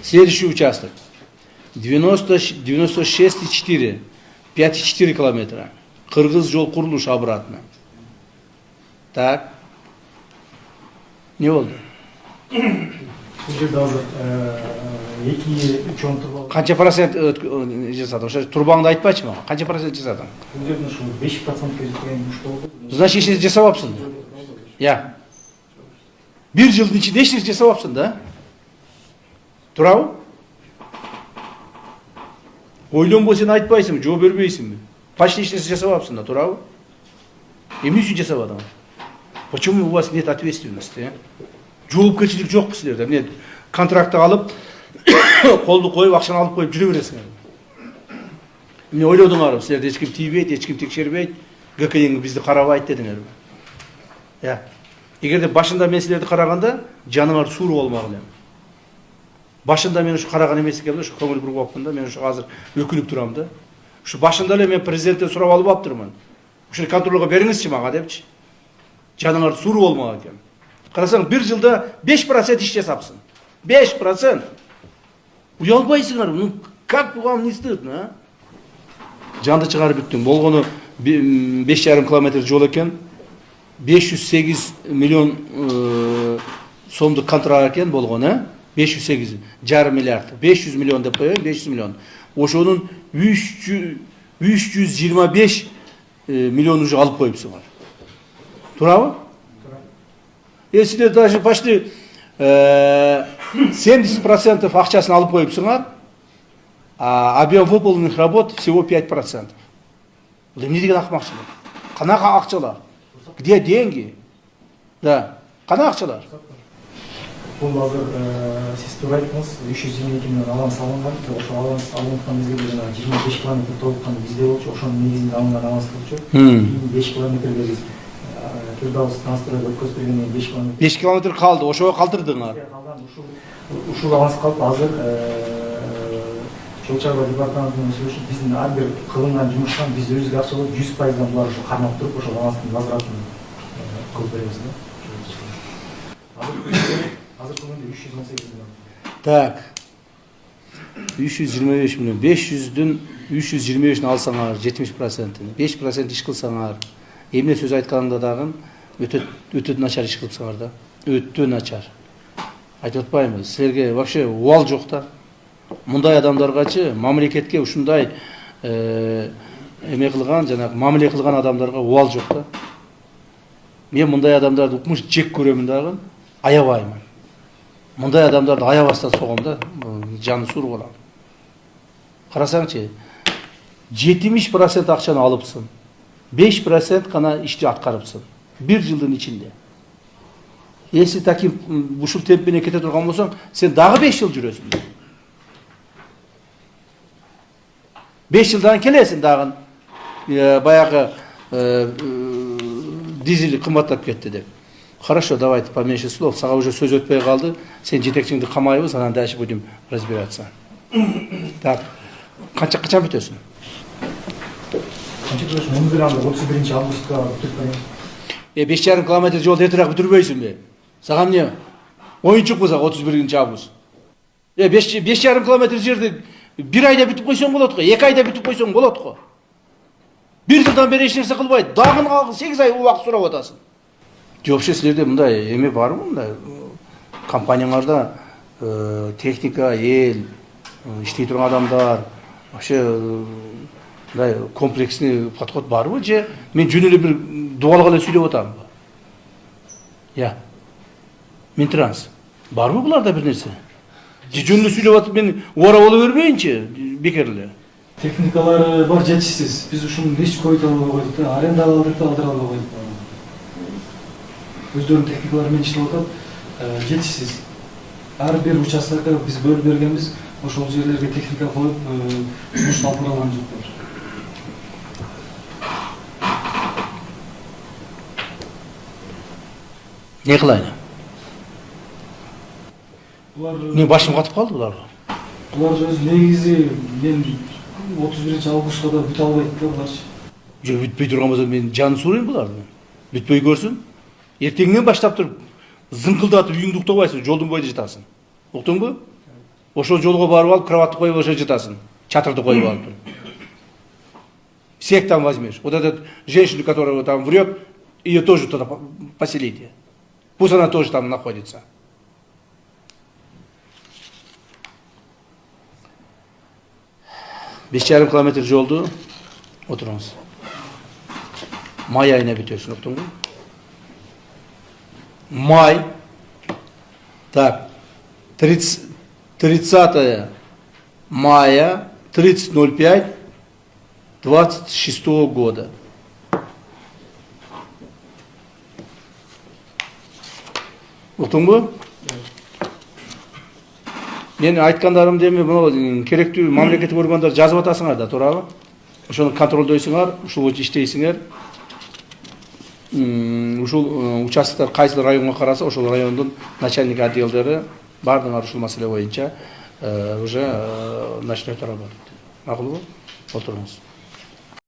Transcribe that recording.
Следующий участок. 96,4. 5,4 километра. Кыргыз жол курулуш обратно. Так. Не болду? Бул жерде азыр 2-3 турба. Канча процент жасадың? Ошо турбаңды айтпачы мага. Канча процент жасадың? Бул жерде ушу 5%га жеткен ушта болду. Значит, эч нерсе жасабапсың. Я. Bir жылдын ичинде эч нерсе жасабапсың да? Туурабы? Ойлонбой сен айтпайсың, жооп бербейсиңби? Почти эч нерсе жасабапсың да, туурабы? Эмне үчүн жасабадың? Почему у вас нет ответственности? Жоопкерчилик жок силерде. Эмне контрактты алып, колду коюп, акчаны алып коюп жүрө бересиңер. Эмне ойлодуңарбы? Силерде эч ким тийбейт, эч ким текшербейт, ГКН бизди карабайт дедиңерби? Я. Эгерде башында мен силерди караганда, жаныңар сууру болмак элем. Башында мен ушу караган эмес экенмин, ушу көңүл буруп алыпмын да, мен ушу азыр өкүнүп турам да. Ушу башында эле мен президенттен сурап алып аптырмын. Ушу контролго бериңизчи мага депчи. Жаныңар сууру болмак экен. Карасаң, bir жылда 5% иш жасапсың. 5%. Уялбайсыңар, ну как вам не стыдно, а? Жанды чыгарып бүттүң. Болгону 5,5 километр жол экен. 508 миллион сомдук контракт экен болгон, а? 508 жарым миллиард. 500 миллион деп коеюн, 500 миллион. Ошонун 325 миллион уже алып коюпсуңар. Туурабы? Силер даже почти 70% акчасын алып коюпсуңар, а объем выполненных работ всего 5%. Бул эмне деген акмакчылык? Канака акчалар? Где деньги? Да. Кана акчалар? Бул азыр сиз туура айттыңыз, 322 миллион алан салынган, ошо алан алынган мезгилде жана 25 километр толуккан бизде болчу, ошонун негизинде алынган аванс болчу. 5 километрге биз Кирдауыз трансферге өткөзүп бергенден 5 километр. 5 километр калды, ошого калтырдыңар. Ушул аванс калып, азыр жол чарба департаментинин сүйлөшүп, биздин ар бир кылынган жумуштан биз өзүбүзгө акча алып 100% булар ушу кармап туруп, ошол аванстын возвратын кылып беребиз да. Азыр күндө 318 миллион. Так. 325 миллион. 500'дүн 325'ин алсаңар 70%'ын, 5% иш кылсаңар, эмне сөз айтканыңда дагы өтө начар иш кылсаңар да. Өтө начар. Айтып атпаймынбы? Силерге вообще убал жок да. Мындай адамдаргачы, мамлекетке ушундай эме кылган, жанагы мамиле кылган адамдарга убал жок да. Мен мындай адамдарды укмуш жек көрөмүн дагы, аябаймын. Мындай адамдарды аябастан согом да, жаны суур болот. Карасаңчы, 70% акчаны алыпсың. 5% гана ишти аткарыпсың. 1 жылдын ичинде. Если таким ушул темп менен кете турган болсоң, сен дагы 5 жыл жүрөсүң. 5 жылдан келесиң дагы. Баягы дизель кымбаттап кетти деп. Хорошо, давайте поменьше слов. Сага уже сөз өтпөй калды. Сен жетекчиңди камайбыз, анан дальше будем разбираться. Так. Качан бүтөсүң? Канча бүтөсүң? 31-августка бүтүп коём. 5,5 километр жол тетирээк бүтүрбөйсүңбү? Сага эмне? Оюнчук болсак 31-август. 5,5 километр жерди 1 айда бүтүп койсоң болот го, 2 айда бүтүп койсоң болот го. 1 жылдан бери эч нерсе кылбайт, дагы 8 ай убакыт сурап атасың. Вообще силерде мындай эме барбы, мындай компанияларда техника, эл, иштей турган адамдар, вообще мындай комплексный подход барбы же мен жөн эле бир дубалга эле сүйлөп атамбы? Я. Минтранс. Барбы буларда бир нерсе? Же жөн эле сүйлөп атып мен убара боло бербейинчи, бекер эле. Техникалары бар, жетишсиз. Биз ушуну нече койдук албай койдук да, аренда алдык да алдыра албай койдук. Өздөрүнүн техникалары менен иштеп атат, жетишсиз. Ар бир участкага биз бөлүп бергенбиз, ошол жерлерге техника коюп, жумуш алып барган жокпуз. Не кылайын? Булар мен башым катып калды буларга. Булар өз негизи мен 31-августка да бүтө албайт да буларчы. Жок, бүтпөй турган болсо мен жаны сурайм буларды. Бүтпөй көрсүн. Эртеңден баштап туруп зыңкылдатып үйүңдү уктабайсың, жолдун боюнда жатасың. Уктуңбу? ошол жолго барып алып кроватты коюп ошо жатасың, чатырды коюп алып. Всех там возьмешь. Вот эту женщину, которая там врет, ее тоже туда поселите. Пусть она тоже там находится. Beş yarım kilometre жолду отуруңуз. Май айына бүтөсүн, уктуңбу? Май. Так. 30 мая 30.05.26 года. Уктуңбу? Мен айткандарым деме, мына керектүү мамлекеттик органдар жазып атасыңар да, туурабы? Ошону контролдойсуңар, ушул боюнча иштейсиңер. Ушул участоктор кайсы районго караса, ошол райондун начальник отделдери бардыгы ушул маселе боюнча уже начнет работать. Макулбу? Отуруңуз.